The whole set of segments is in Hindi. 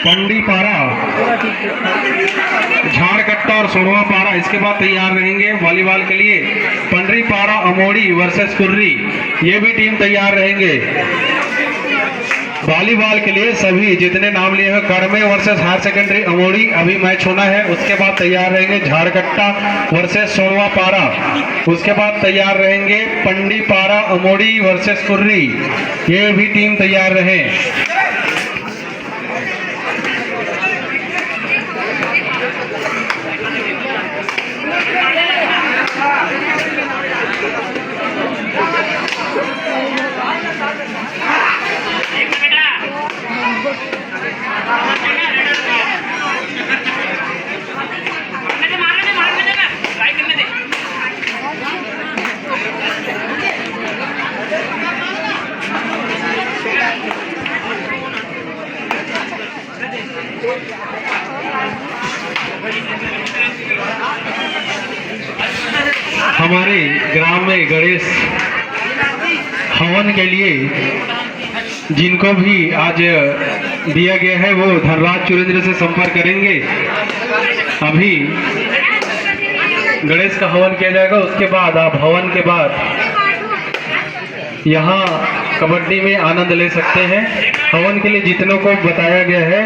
पंडी पारा, झाड़कट्टा और सोनवा पारा इसके बाद तैयार रहेंगे वॉलीबॉल के लिए। पंडरी पारा अमोड़ी वर्सेस कुर्री, ये भी टीम तैयार रहेंगे। वॉलीबॉल के लिए सभी जितने नाम लिए हैं, करमे वर्सेस हायर सेकेंडरी अमोड़ी अभी मैच होना है। उसके बाद तैयार रहेंगे झाड़कट्टा वर्सेस सोनवा पारा, उसके बाद तैयार रहेंगे पंडी पारा अमोड़ी वर्सेस कुर्री, ये भी टीम तैयार रहे। हमारे ग्राम में गणेश हवन के लिए जिनको भी आज दिया गया है वो धनराज चुरेंद्र से संपर्क करेंगे। अभी गणेश का हवन किया जाएगा, उसके बाद आप हवन के बाद यहाँ कबड्डी में आनंद ले सकते हैं। हवन के लिए जितनों को बताया गया है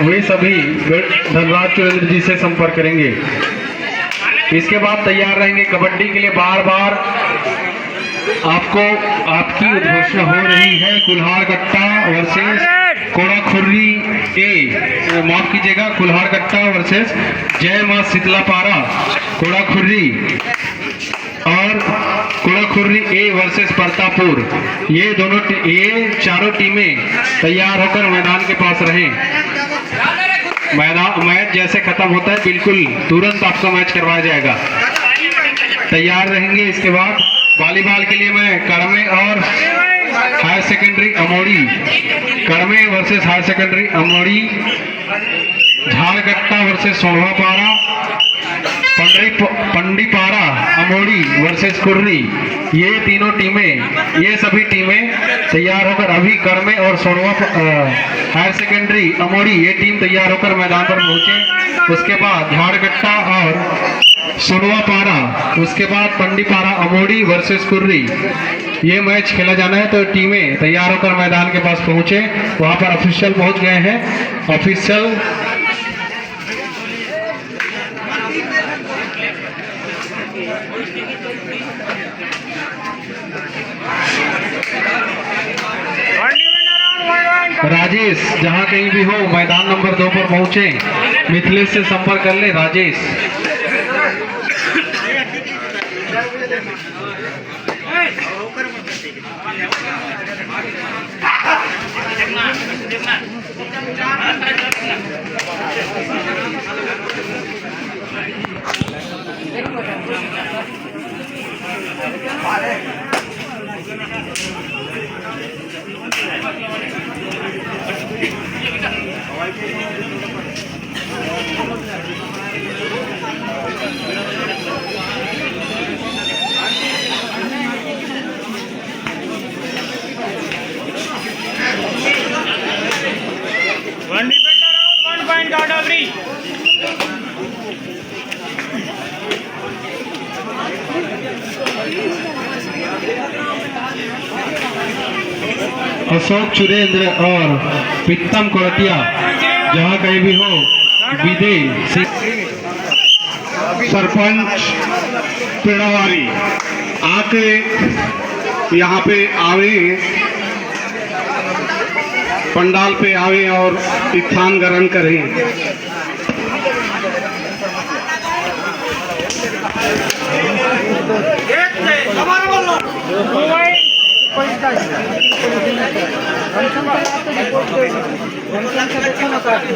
वे सभी धनराज चुरेंद्र जी से संपर्क करेंगे। इसके बाद तैयार रहेंगे कबड्डी के लिए। बार बार आपको आपकी घोषणा हो रही है, कुल्हाड़कट्टा वर्सेस कोड़ाखुर्री ए, माफ कीजिएगा, कुल्हाड़कट्टा वर्सेस जय मां शीतला पारा कोड़ाखुर्री, और कोड़ाखुर्री ए वर्सेस प्रतापपुर, ये दोनों ये चारों टीमें तैयार होकर मैदान के पास रहें। मैच जैसे खत्म होता है बिल्कुल तुरंत आपका मैच करवाया जाएगा, तैयार रहेंगे। इसके बाद वॉलीबॉल के लिए मैं करमे और higher secondary Amodi, Karme versus higher secondary Amodi, Jhadkatta versus Sonwa Para, Pandi पारा अमोड़ी वर्सेस कुर्री, ये तीनों टीमें, ये सभी टीमें तैयार होकर अभी करमे और सोनवा हायर सेकेंडरी अमोड़ी ये टीम तैयार होकर मैदान पर पहुंचे। उसके बाद झाड़कट्टा और सोनवा पारा, उसके बाद पंडी पारा अमोड़ी वर्सेस कुर्री, ये मैच खेला जाना है। तो टीमें तैयार होकर मैदान के पास पहुंचे, वहां पर ऑफिशियल पहुंच गए हैं। ऑफिशियल राजेश जहां कहीं भी हो मैदान नंबर 2 पर पहुंचे, मिथिलेश से संपर्क कर ले। राजेश अशोक चुरेंद्र और पित्तम कोरटिया जहाँ कहीं भी हो, विदे सरपंच पेड़ावारी आके यहाँ पे आवे, पंडाल पे आवे और स्थान ग्रहण करें।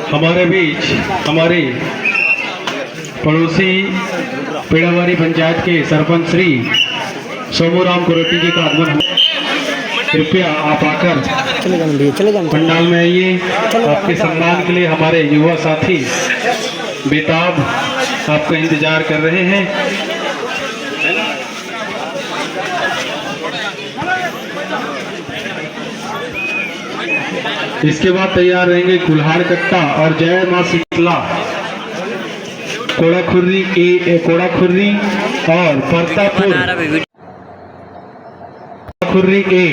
हमारे बीच हमारे पड़ोसी पेड़ावारी पंचायत के सरपंच श्री सोमूराम कोरटी जी का आगमन। कृपया आप आकर पंडाल में आइए। आपके सम्मान के लिए हमारे युवा साथी बेताब आपका इंतजार कर रहे हैं। इसके बाद तैयार रहेंगे कुल्हाड़ कट्टा और जय मां शीतला कोड़ाखुर्री और परतापुर खुर्री ए,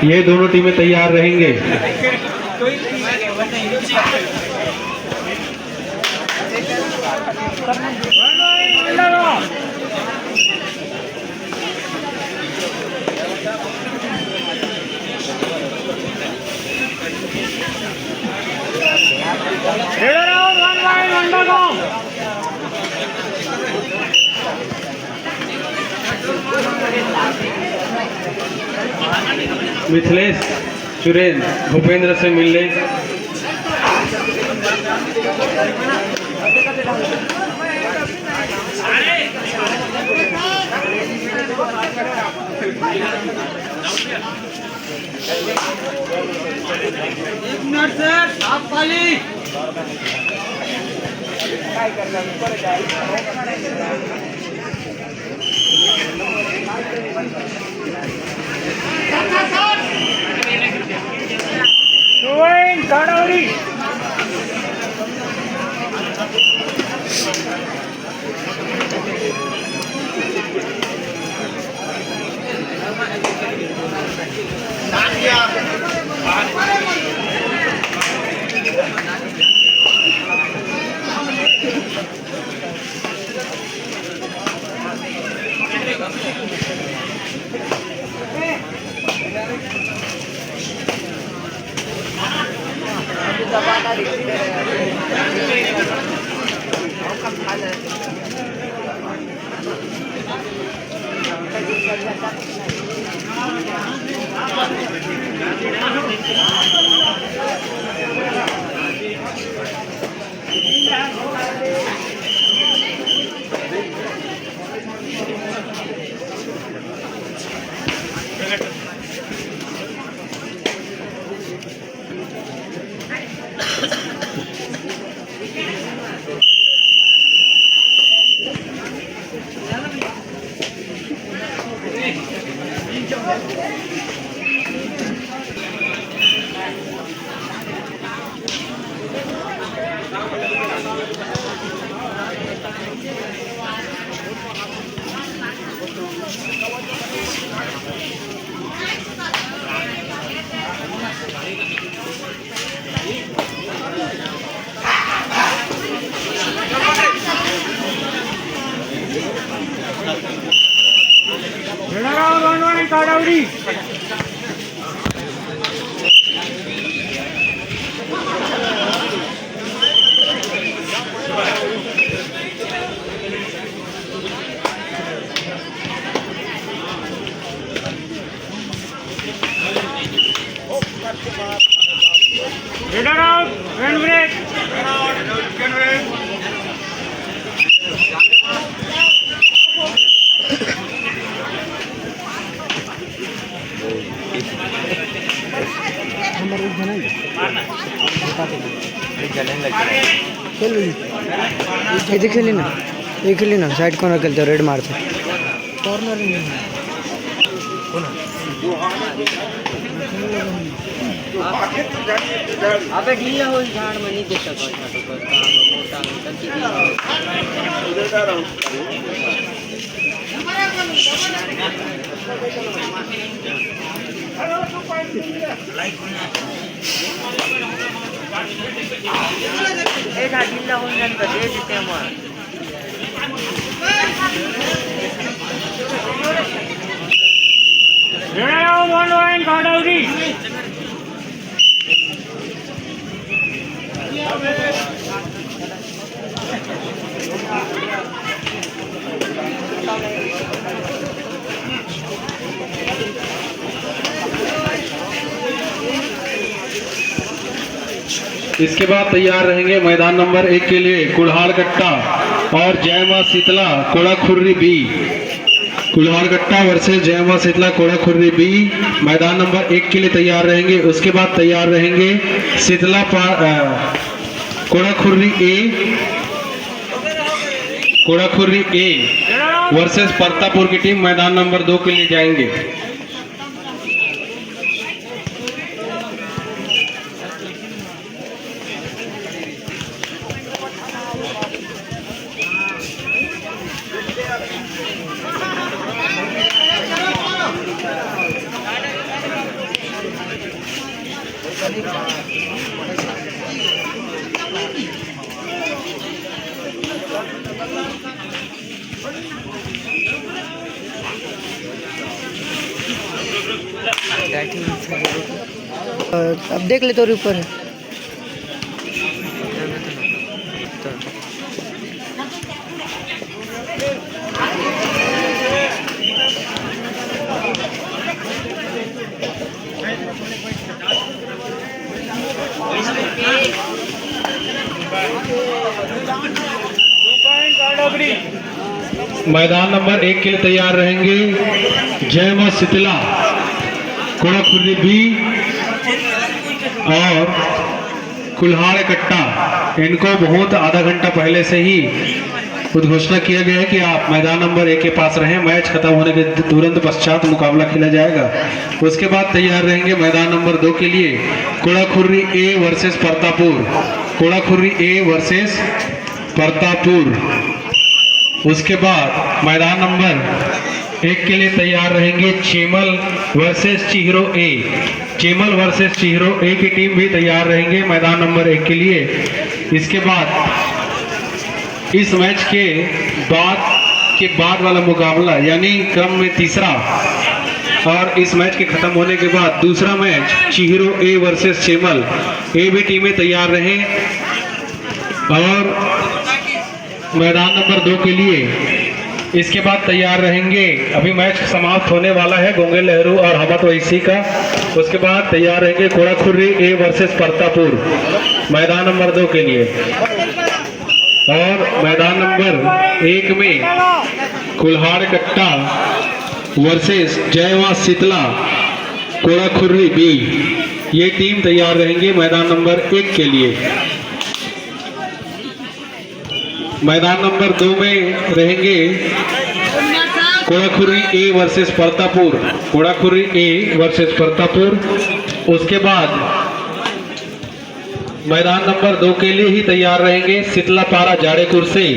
ये दोनों टीमें तैयार रहेंगे। मिथिलेश सुरेंद्र भूपेंद्र से मिलने एक मिनट सर आप खाली इथे खेळली ना, हे खेळली ना, साईड कॉर्नर केलं तर रेड मारते कॉर्नर अबे ढीला होईल झाड म्हणे देतात ढीला होऊन नंतर दे देते मग इसके बाद तैयार रहेंगे मैदान नंबर 1 के लिए कुल्हाड़ कट्टा और जय मां शीतला कोड़ाखुर्री बी। कुल्हाड़ कट्टा वर्सेस जय मां शीतला कोड़ाखुर्री बी मैदान नंबर 1 के लिए तैयार रहेंगे। उसके बाद तैयार रहेंगे शीतला कोड़ाखुर्री ए वर्सेस परतापुर की टीम मैदान नंबर 2 के लिए जाएंगे। अब देख ले तो ऊपर है। मैदान नंबर 1 के लिए तैयार रहेंगे जय मां शीतला कोड़ाखुर्री बी और कुल्हाड़ कट्टा। इनको बहुत आधा घंटा पहले से ही उद्घोषणा किया गया है कि आप मैदान नंबर 1 के पास रहें। मैच खत्म होने के तुरंत पश्चात मुकाबला खेला जाएगा। उसके बाद तैयार रहेंगे मैदान नंबर 2 के लिए Kodakhurri A versus Partapur. Kodakhurri A versus Partapur. उसके बाद मैदान नंबर 1 के लिए तैयार रहेंगे चेमल वर्सेस चिहरो ए। चेमल वर्सेस चिहरो ए की टीम भी तैयार रहेंगे मैदान नंबर 1 के लिए। इसके बाद इस मैच के बाद वाला मुकाबला यानी क्रम में तीसरा और इस मैच के खत्म होने के बाद दूसरा मैच चिहरो ए वर्सेस चेमल ए भी टीमें तैयार रहें। और मैदान नंबर 2 के लिए इसके बाद तैयार रहेंगे, अभी मैच समाप्त होने वाला है गोंगे लहरू और हमत वैसी का। उसके बाद तैयार रहेंगे कोड़ाखुर्री ए वर्सेस परतापुर मैदान नंबर 2 के लिए। और मैदान नंबर 1 में कुल्हाड़ कट्टा वर्सेस जय मां शीतला कोड़ाखुर्री बी, ये टीम तैयार रहेंगे मैदान नंबर 1 के लिए। मैदान नंबर 2 में रहेंगे Kodakhurri A versus Partapur. Kodakhurri A versus Partapur. उसके बाद मैदान नंबर 2 के लिए ही तैयार रहेंगे शीतलापाड़ा जाड़ेपुर से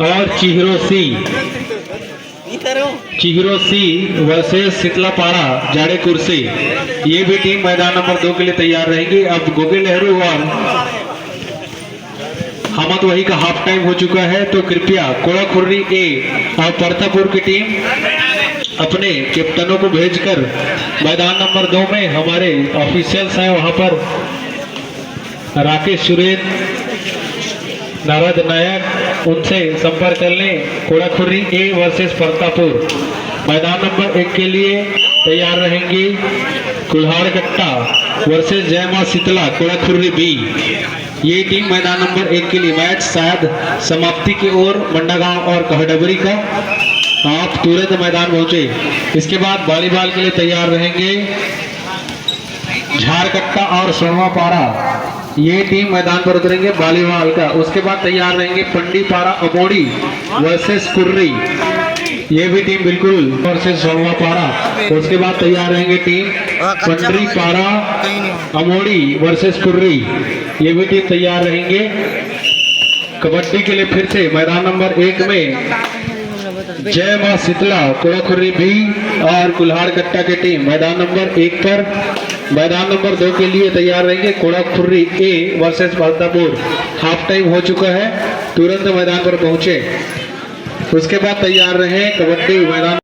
और चिहरो सी वर्सेस शीतलापाड़ा जाड़ेपुर से, ये भी टीम मैदान नंबर 2 के लिए तैयार रहेंगी। अब गोगे लहरू और हमत वही का हाफ टाइम हो चुका है, तो कृपया कोड़ाखुर्री ए और परतापुर की टीम अपने कैप्टनों को भेजकर मैदान नंबर 2 में हमारे ऑफिशियल्स हैं वहां पर राकेश सुरेन, नारद नायक, उनसे संपर्क कर लें। कोड़ाखुर्री ए वर्सेस परतापुर मैदान नंबर 1 के लिए तैयार रहेंगे कुल्हाड़ कट्टा वर्सेस जय मां शीतला कोड़ाखुर्री बी, ये टीम मैदान नंबर 1 के लिए। मैच शायद समाप्ति की ओर मंडागांव और कहडबरी का, आप तुरंत मैदान पहुंचे। इसके बाद वॉलीबॉल के लिए तैयार रहेंगे झारकट्टा और सोनवापाड़ा, ये टीम मैदान पर उतरेंगे वॉलीबॉल का। उसके बाद तैयार रहेंगे पंडीपाड़ा अमोड़ी वर्सेस कुर्री, ये भी टीम बिल्कुल वर्सेस सोनवापाड़ा। उसके बाद तैयार रहेंगे टीम पंडीपाड़ा अमोड़ी वर्सेस कुर्री, ये भी टीम तैयार रहेंगे। कबड्डी के लिए फिर से मैदान नंबर 1 में जय मां शीतला कोड़ाखुर्री बी और कुल्हाड़ कट्टा की टीम मैदान नंबर 1 पर। मैदान नंबर 2 के लिए तैयार रहेंगे Kodakhurri A versus Partapur. Half time हो चुका है, तुरंत मैदान पर पहुंचे। उसके बाद तैयार रहे कबड्डी मैदान